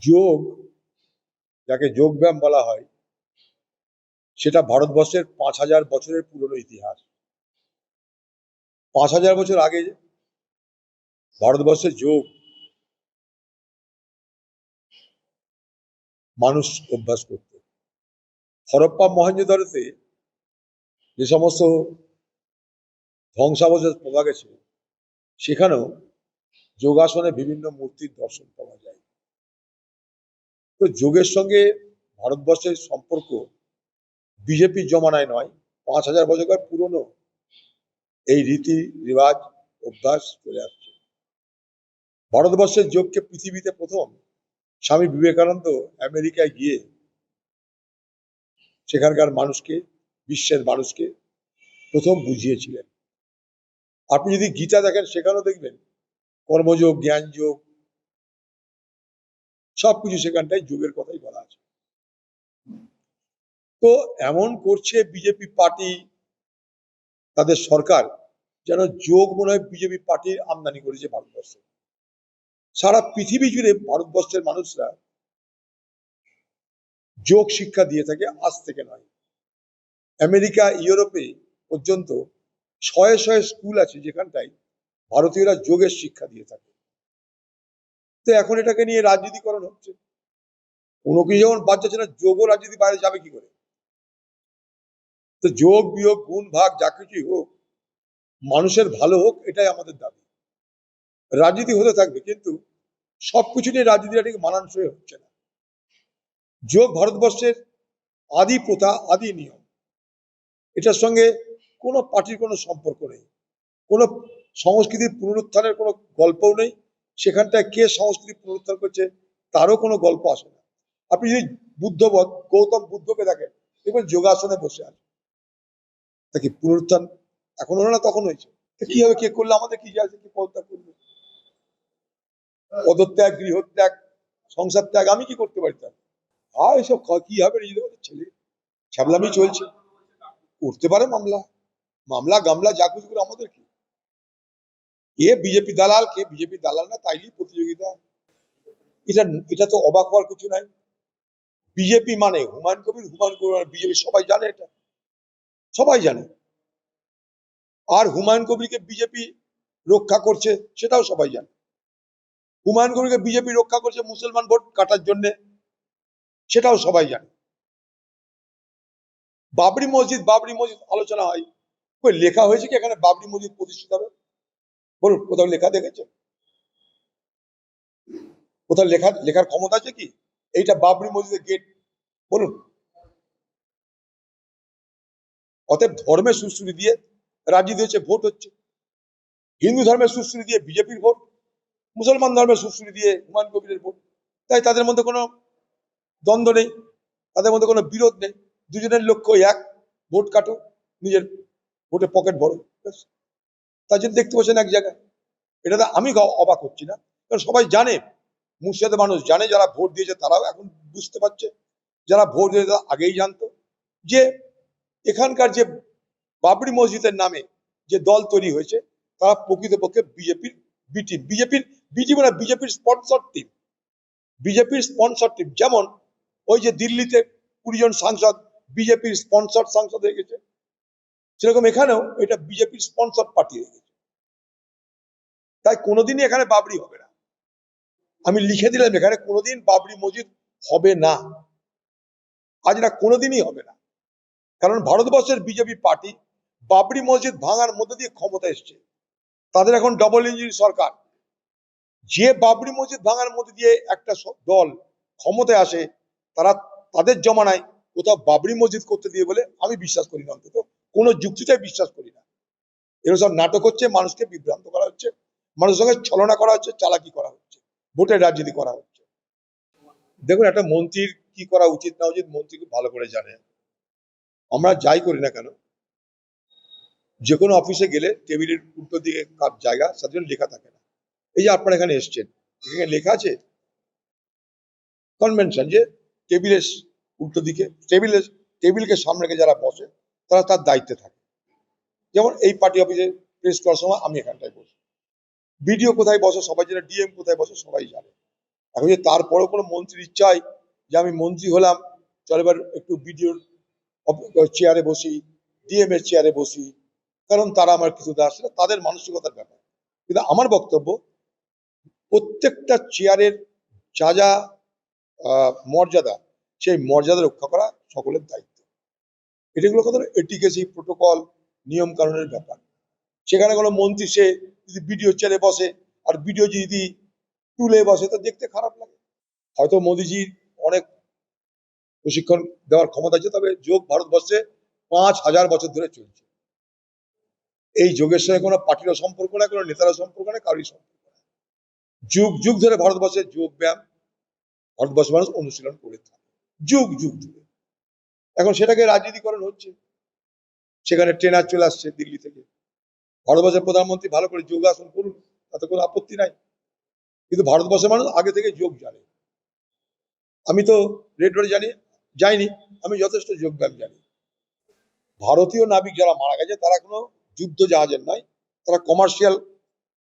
যোগ, যাকে যোগব্যায়াম বলা হয়, সেটা ভারতবর্ষের ৫,০০০ বছরের পুরনো ইতিহাস। ৫,০০০ বছর আগে ভারতবর্ষে যোগ মানুষ অভ্যাস করত। হরপ্পা মহেঞ্জোদারোতে যে সমস্ত ধ্বংসাবশেষ পাওয়া গেছে, সেখানেও যোগাসনে বিভিন্ন মূর্তির দর্শন পাওয়া যায়। তো যোগের সঙ্গে ভারতবর্ষের সম্পর্ক বিজেপির জমানায় নয়, ৫,০০০ বছরকার পুরনো এই রীতি রেওয়াজ অভ্যাস চলে আসছে। ভারতবর্ষের যোগকে পৃথিবীতে প্রথম স্বামী বিবেকানন্দ আমেরিকায় গিয়ে সেখানকার মানুষকে, বিশ্বের মানুষকে প্রথম বুঝিয়েছিলেন। আপনি যদি গীতা দেখেন, সেখানেও দেখবেন কর্মযোগ, জ্ঞান যোগ, সবকিছু সেখানটায় যোগের কথাই বলা আছে। তো এমন করছে বিজেপি পার্টি, তাদের সরকার, যেন যোগ মনে হয় বিজেপি পার্টির আমদানি করেছে ভারতবর্ষে। সারা পৃথিবী জুড়ে ভারতবর্ষের মানুষরা যোগ শিক্ষা দিয়ে থাকে, আজ থেকে নয়। আমেরিকা, ইউরোপে পর্যন্ত শয়ে শয়ে স্কুল আছে যেখানটায় ভারতীয়রা যোগের শিক্ষা দিয়ে থাকে। তো এখন এটাকে নিয়ে রাজনীতিকরণ হচ্ছে। কোনো কিছু যখন বাদ যাচ্ছে না, যোগও রাজনীতি বাইরে যাবে কি করে? তো যোগ বিয়োগ গুণ ভাগ যা কিছুই হোক, মানুষের ভালো হোক, এটাই আমাদের দাবি। রাজনীতি হতে থাকবে, কিন্তু সবকিছু নিয়ে রাজনীতিটা ঠিক মানানসই হচ্ছে না। যোগ ভারতবর্ষের আদি প্রথা, আদি নিয়ম। এটার সঙ্গে কোনো পার্টির কোনো সম্পর্ক নেই, কোনো সংস্কৃতির পুনরুত্থানের কোনো গল্পও নেই। সেখানটায় কে সংস্কৃতি পুনরুত্থান করছে তারও কোনো গল্প আসে না। আপনি যদি বুদ্ধবধ গৌতম বুদ্ধকে দেখেন, দেখবেন যোগাসনে বসে আছে। তা কি পুনরুত্থান এখন হলো না, তখন হয়েছে? কি হবে, কে করলে আমাদের কি আছে? কি পদত্যাগ করবে? পদত্যাগ, গৃহত্যাগ, সংসার ত্যাগ আমি কি করতে পারতাম? আর এসব কি হবে? নিজেদের ছেলে ছ্যাবলামি চলছে, করতে পারে মামলা, মামলা গামলা যা কিছু করে আমাদের কি? কে বিজেপি দালাল, কে বিজেপি দালাল না, তাইলেই প্রতিযোগিতা। এটা এটা তো অবাক হওয়ার কিছু নাই। বিজেপি মানে হুমায়ুন কবির, হুমায়ুন কবির বিজেপি, সবাই জানে, এটা সবাই জানে। আর হুমায়ুন কবিরকে বিজেপি রক্ষা করছে, সেটাও সবাই জানে। হুমায়ুন কবিরকে বিজেপি রক্ষা করছে মুসলমান ভোট কাটার জন্য, সেটাও সবাই জানে। বাবরি মসজিদ, বাবরি মসজিদ আলোচনা হয়, লেখা হয়েছে কি এখানে বাবরি মসজিদ প্রতিষ্ঠিত হবে? বলুন, কোথাও লেখা দেখেছেন? কোথাও লেখার ক্ষমতা আছে কি এইটা বাবরি মসজিদের গেট? বলুন। অতএব ধর্মের সুশ্রী দিয়ে রাজনীতি হচ্ছে, ভোট হচ্ছে। হিন্দু ধর্মের সুশ্রী দিয়ে বিজেপির ভোট, মুসলমান ধর্মের সুশ্রী দিয়ে হুমায়ুন কবিরের ভোট। তাই তাদের মধ্যে কোনো দ্বন্দ্ব নেই, তাদের মধ্যে কোনো বিরোধ নেই। দুজনের লক্ষ্য এক, ভোট কাটো, নিজের ভোটে পকেট বড়। তার জন্য দেখতে পাচ্ছেন এক জায়গায়। এটা আমি অবাক হচ্ছি না, কারণ সবাই জানে, মুর্শিদাবাদের মানুষ জানে, যারা ভোট দিয়েছে তারাও এখন বুঝতে পারছে, যারা ভোট দিয়েছে তারা আগেই জানতো যে এখানকার যে বাবরি মসজিদের নামে যে দল তৈরি হয়েছে, তারা প্রকৃতপক্ষে বিজেপির বি টিম, বিজেপি না, বিজেপির স্পন্সর টিম, বিজেপির স্পন্সর টিম। যেমন ওই যে দিল্লিতে 20 জন সাংসদ বিজেপির স্পন্সর সাংসদ হয়ে গেছে, সেরকম এখানেও এটা বিজেপির স্পন্সর পার্টি হয়ে গেছে। তাই কোনোদিনই এখানে বাবরি হবে না। আমি লিখে দিলাম, এখানে কোনোদিন বাবরি মসজিদ হবে না, আজ না, কোনোদিনই হবে না। কারণ ভারতবর্ষের বিজেপি পার্টি বাবরি মসজিদ ভাঙার মধ্যে দিয়ে ক্ষমতা এসছে। তাদের এখন ডবল ইঞ্জিন সরকার। যে বাবরি মসজিদ ভাঙার মধ্যে দিয়ে একটা দল ক্ষমতায় আসে, তারা তাদের জমানায় কোথাও বাবরি মসজিদ করতে দিয়ে বলে আমি বিশ্বাস করি না, অন্তত কোনো যুক্তিটাই বিশ্বাস করি না। এগুলো সব নাটক হচ্ছে, মানুষকে বিভ্রান্ত করা হচ্ছে, মানুষের সঙ্গে ছলনা করা হচ্ছে, চালাকি করা হচ্ছে, ভোটের রাজনীতি করা হচ্ছে। দেখুন, একটা মন্ত্রীর কি করা উচিত না উচিত মন্ত্রী খুব ভালো করে জানে। আমরা যাই করি না কেন, যে কোনো অফিসে গেলে টেবিলের উল্টো দিকে কার জায়গা সাধারণ লেখা থাকে না। এই যে আপনারা এখানে এসছেন, এখানে লেখা আছে কনভেনশন যে টেবিলের উল্টো দিকে, টেবিলকে সামনে রেখে যারা বসে তারা তার দায়িত্বে থাকে। যেমন এই পার্টি অফিসে প্রেস করার সময় আমি এখানটায় বসি, বিডিও কোথায় বসে সবাই জানে, ডিএম কোথায় বসে সবাই জানে। এখন যে তারপরেও কোনো মন্ত্রীর ইচ্ছা হয় যে আমি মন্ত্রী হলাম, চল এবার একটু বিডিওর চেয়ারে বসি, ডিএম এর চেয়ারে বসি, কারণ তারা আমার কিছু দেয়, সেটা তাদের মানসিকতার ব্যাপার। কিন্তু আমার বক্তব্য, প্রত্যেকটা চেয়ারের যা যা মর্যাদা, সেই মর্যাদা রক্ষা করা সকলের দায়িত্ব। এটাগুলো কত এটিকেসি, প্রোটোকল, নিয়ম কানুনের ব্যাপার। সেখানে কোনো মন্ত্রী সে যদি বিডিও চেয়ারে বসে আর বিডিও যদি টুলে বসে, তো দেখতে খারাপ লাগে। হয়তো মোদিজির অনেক প্রশিক্ষণ দেওয়ার ক্ষমতা আছে, তবে যোগ ভারতবর্ষে 5000 বছর ধরে চলছে। এই যোগের সঙ্গে কোনো পার্টিরও সম্পর্ক নেই, কোনো নেতারও সম্পর্ক নেই, কারোরই সম্পর্ক নেই। যুগ যুগ ধরে ভারতবর্ষে যোগ ব্যায়াম ভারতবর্ষের মানুষ অনুশীলন করে থাকে, যুগ যুগ ধরে। এখন সেটাকে রাজনীতিকরণ হচ্ছে। সেখানে ট্রেনার চলে আসছে দিল্লি থেকে। ভারতবর্ষের প্রধানমন্ত্রী ভালো করে যোগাসন করুন, তাতে কোনো আপত্তি নাই, কিন্তু ভারতবর্ষের মানুষ আগে থেকে যোগ জানে। আমি তো রেড রোডে যাইনি, আমি যথেষ্ট যোগ ব্যায়াম জানি। ভারতীয় নাবিক যারা মারা গেছে তারা কোনো যুদ্ধ জাহাজের নয়, তারা কমার্শিয়াল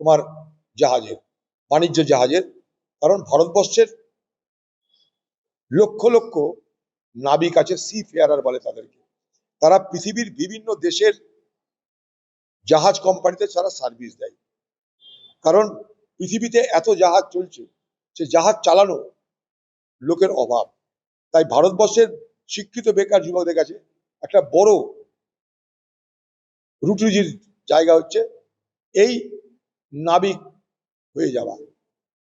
তোমার জাহাজের, বাণিজ্য জাহাজের। কারণ ভারতবর্ষের লক্ষ লক্ষ নাবিক আছে, সি ফেয়ারার বলে তাদেরকে। তারা পৃথিবীর বিভিন্ন দেশের জাহাজ কোম্পানিতে তারা সার্ভিস দেয়। কারণ পৃথিবীতে এত জাহাজ চলছে, সে জাহাজ চালানো লোকের অভাব। তাই ভারতবর্ষের শিক্ষিত বেকার যুবকদের কাছে একটা বড় রুটির জায়গা হচ্ছে এই নাবিক হয়ে যাওয়া।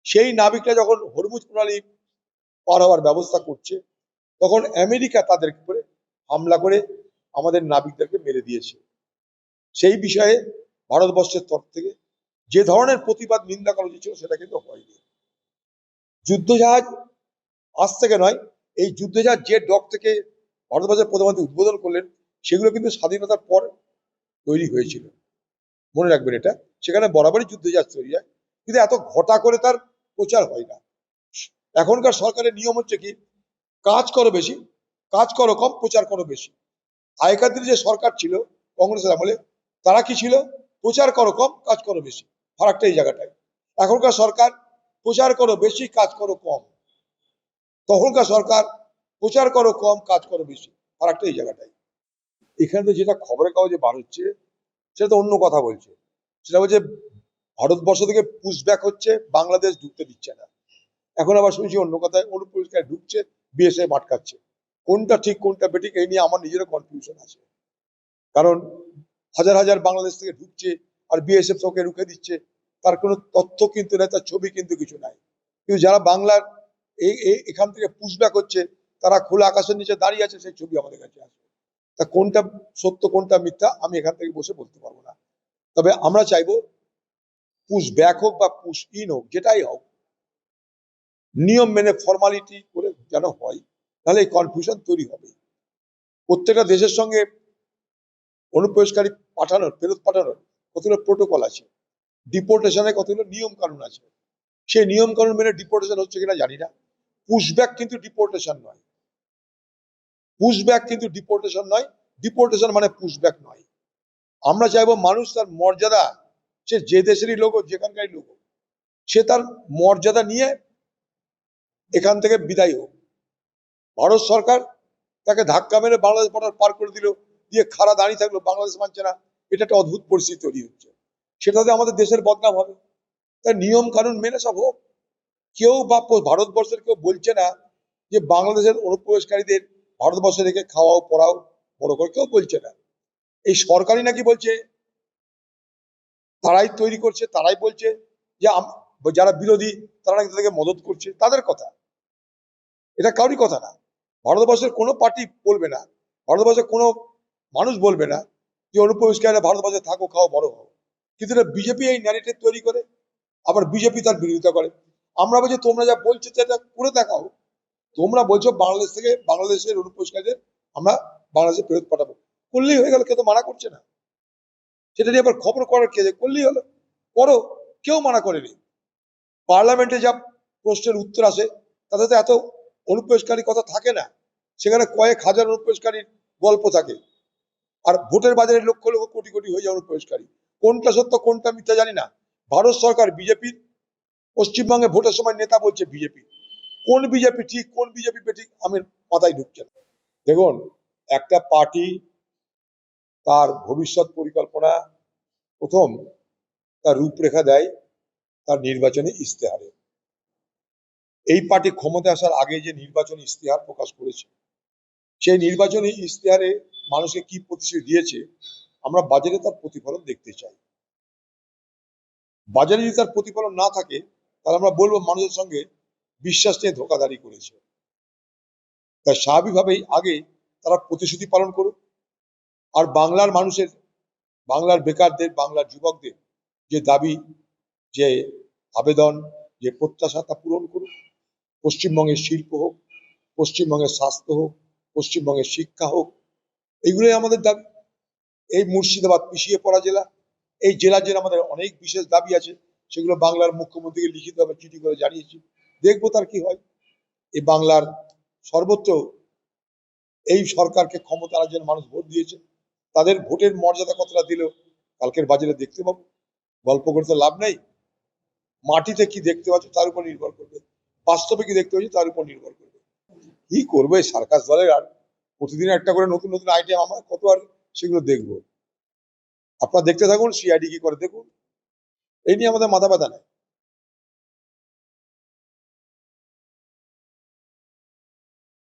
সেই নাবিকরা যখন হরমুজ প্রণালী পার হওয়ার ব্যবস্থা করছে, তখন আমেরিকা তাদের উপরে হামলা করে আমাদের নাবিকদেরকে মেরে দিয়েছে। সেই বিষয়ে ভারতবর্ষের তরফ থেকে যে ধরনের প্রতিবাদ নিন্দা করা উচিত ছিল, সেটা কিন্তু হয়নি। যুদ্ধজাহাজ আজ থেকে নয়, এই যুদ্ধজাহাজ যে ডক থেকে ভারতবর্ষের প্রধানমন্ত্রী উদ্বোধন করলেন, সেগুলো কিন্তু স্বাধীনতার পর তৈরি হয়েছিল, মনে রাখবেন এটা। সেখানে বরাবরই যুদ্ধজাহাজ তৈরি হয়, কিন্তু এত ঘটা করে তার প্রচার হয় না। এখনকার সরকারের নিয়ম হচ্ছে কি, কাজ করো বেশি, কাজ করো কম, প্রচার করো বেশি। আগেকার দিনে যে সরকার ছিল কংগ্রেসের আমলে, তারা কি ছিল, প্রচার করো কম, কাজ করো বেশি। ফারাকটা এই জায়গাটায়। এখনকার সরকার প্রচার করো বেশি, কাজ করো কম। তখনকার সরকার প্রচার করো কম, কাজ করো বেশি। ফারাকটা এই জায়গাটায়। এখানে তো যেটা খবরের কাগজে বার হচ্ছে, সেটা তো অন্য কথা বলছে। সেটা বলছে ভারতবর্ষ থেকে পুশব্যাক হচ্ছে, বাংলাদেশ ঢুকতে দিচ্ছে না। এখন আবার শুনছি অন্য কথায় অনুপ্রবেশকারী ঢুকছে, বিএসএফ আটকাচ্ছে। কোনটা ঠিক কোনটা বেঠিক, এই নিয়ে আমার নিজেরও কনফিউশন আছে। কারণ হাজার হাজার বাংলাদেশ থেকে ঢুকছে আর বিএসএফ সবকে রুখে দিচ্ছে, তার কোনো তথ্য কিন্তু নাই, তার ছবি কিন্তু কিছু নাই। কিন্তু যারা বাংলার এখান থেকে পুশব্যাক হচ্ছে, তারা খোলা আকাশের নিচে দাঁড়িয়ে আছে, সেই ছবি আমাদের কাছে আসবে। তা কোনটা সত্য কোনটা মিথ্যা আমি এখান থেকে বসে বলতে পারবো না। তবে আমরা চাইবো পুশ ব্যাক হোক বা পুশ ইন হোক, যেটাই হোক, নিয়ম মেনে ফর্মালিটি করে যেন হয়, তাহলে এই কনফিউশন তৈরি হবে। প্রত্যেকটা দেশের সঙ্গে অনুপ্রবেশকারী পাঠানোর, ফেরত পাঠানোর কতগুলো প্রোটোকল আছে, ডিপোর্টেশনের কতগুলো নিয়ম কানুন আছে। সেই নিয়ম কানুন মেনে ডিপোর্টেশন হচ্ছে কিনা জানি না। পুশব্যাক কিন্তু ডিপোর্টেশন নয়, পুশব্যাক কিন্তু ডিপোর্টেশন নয়, ডিপোর্টেশন মানে পুশব্যাক নয়। আমরা চাইবো মানুষ তার মর্যাদা, সে যে দেশেরই লোক হোক, যেখানকারই লোক হোক, সে তার মর্যাদা নিয়ে এখান থেকে বিদায় হোক। ভারত সরকার তাকে ধাক্কা মেরে বাংলাদেশ বর্ডার পার করে দিল, দিয়ে খাড়া দাঁড়িয়ে থাকলো, বাংলাদেশ মানছে না। এটা একটা অদ্ভুত পরিস্থিতি তৈরি হচ্ছে, সেটাতে আমাদের দেশের বদনাম হবে। তাই নিয়ম কানুন মেনে সব হোক। কেউ বা ভারতবর্ষের কেউ বলছে না যে বাংলাদেশের অনুপ্রবেশকারীদের ভারতবর্ষে রেখে খাওয়াও পড়াও বড় করে, কেউ বলছে না। এই সরকারই নাকি বলছে, তারাই তৈরি করছে, তারাই বলছে যে যারা বিরোধী তারা নাকি তাদেরকে মদত করছে, তাদের কথা। এটা কারোরই কথা না। ভারতবর্ষের কোনো পার্টি বলবে না, ভারতবর্ষের কোনো মানুষ বলবে না যে অনুপ্রবেশকারীরা ভারতবর্ষে থাকো, খাও, বড় হও। কিন্তু এটা বিজেপি এই ন্যারেটিভ তৈরি করে, আবার বিজেপি তার বিরোধিতা করে। আমরা বলছি তোমরা যা বলছো সেটা করে দেখাও। তোমরা বলছো বাংলাদেশ থেকে, বাংলাদেশের অনুপ্রবেশকারীদের আমরা বাংলাদেশে ফেরত পাঠাবো, করলেই হয়ে গেল, কেউ তো মানা করছে না। সেটা নিয়ে আবার খবর করার কে, করলেই হলো, করো, কেউ মানা করেনি। পার্লামেন্টে যা প্রশ্নের উত্তর আসে, তাতে তো এত অনুপ্রবেশকারী কথা থাকে না, সেখানে কয়েক হাজার অনুপ্রবেশকারীর গল্প থাকে। আর ভোটের বাজারে লক্ষ লক্ষ কোটি কোটি হয়ে যায় অনুপ্রবেশকারী। কোনটা সত্য কোনটা মিথ্যা জানি না। ভারত সরকার বিজেপির, পশ্চিমবঙ্গে ভোটের সময় নেতা বলছে বিজেপি, কোন বিজেপি ঠিক কোন বিজেপি বেঠিক আমি মাথায় ঢুকছে না। দেখুন, একটা পার্টি তার ভবিষ্যৎ পরিকল্পনা প্রথম তার রূপরেখা দেয় তার নির্বাচনী ইশতেহারে। এই পার্টি ক্ষমতা আসার আগে যে নির্বাচনী ইশতেহার প্রকাশ করেছে, সেই নির্বাচনী ইশতেহারে মানুষকে কি প্রতিশ্রুতি দিয়েছে আমরা বাজারে তার প্রতিফলন দেখতে চাই। বাজারে যদি তার প্রতিফলন না থাকে তাহলে আমরা বলবো মানুষের সঙ্গে বিশ্বাস নিয়ে ধোঁকাধারি করেছে। তাই স্বাভাবিকভাবেই আগে তারা প্রতিশ্রুতি পালন করুক, আর বাংলার মানুষের, বাংলার বেকারদের, বাংলার যুবকদের যে দাবি, যে আবেদন, যে প্রত্যাশা তা পূরণ করুক। পশ্চিমবঙ্গের শিল্প হোক, পশ্চিমবঙ্গের স্বাস্থ্য হোক, পশ্চিমবঙ্গের শিক্ষা হোক, এইগুলোই আমাদের দাবি। এই মুর্শিদাবাদ পিছিয়ে পড়া জেলা, এই জেলার জন্য আমাদের অনেক বিশেষ দাবি আছে, সেগুলো বাংলার মুখ্যমন্ত্রীকে লিখিতভাবে চিঠি করে জানিয়েছি, দেখবো তার কি হয়। এই বাংলার সর্বোচ্চ এই সরকারকে ক্ষমতা আনার জন্য মানুষ ভোট দিয়েছে, তাদের ভোটের মর্যাদা কতটা দিল কালকের বাজারে দেখতে পাবো। গল্প করে তো লাভ নেই। মাটিতে কি দেখতে পাচ্ছ তার উপর নির্ভর করবে, বাস্তবে কি দেখতে পাচ্ছ তার উপর নির্ভর করবে। কি করবে সার্কাস দলের, আর প্রতিদিন একটা করে নতুন নতুন আইটেম, আমরা কত আর সেগুলো দেখবো। আপনারা দেখতে থাকুন, সিআইডি কি করে দেখুন, এই নিয়ে আমাদের মাথা ব্যথা নেই।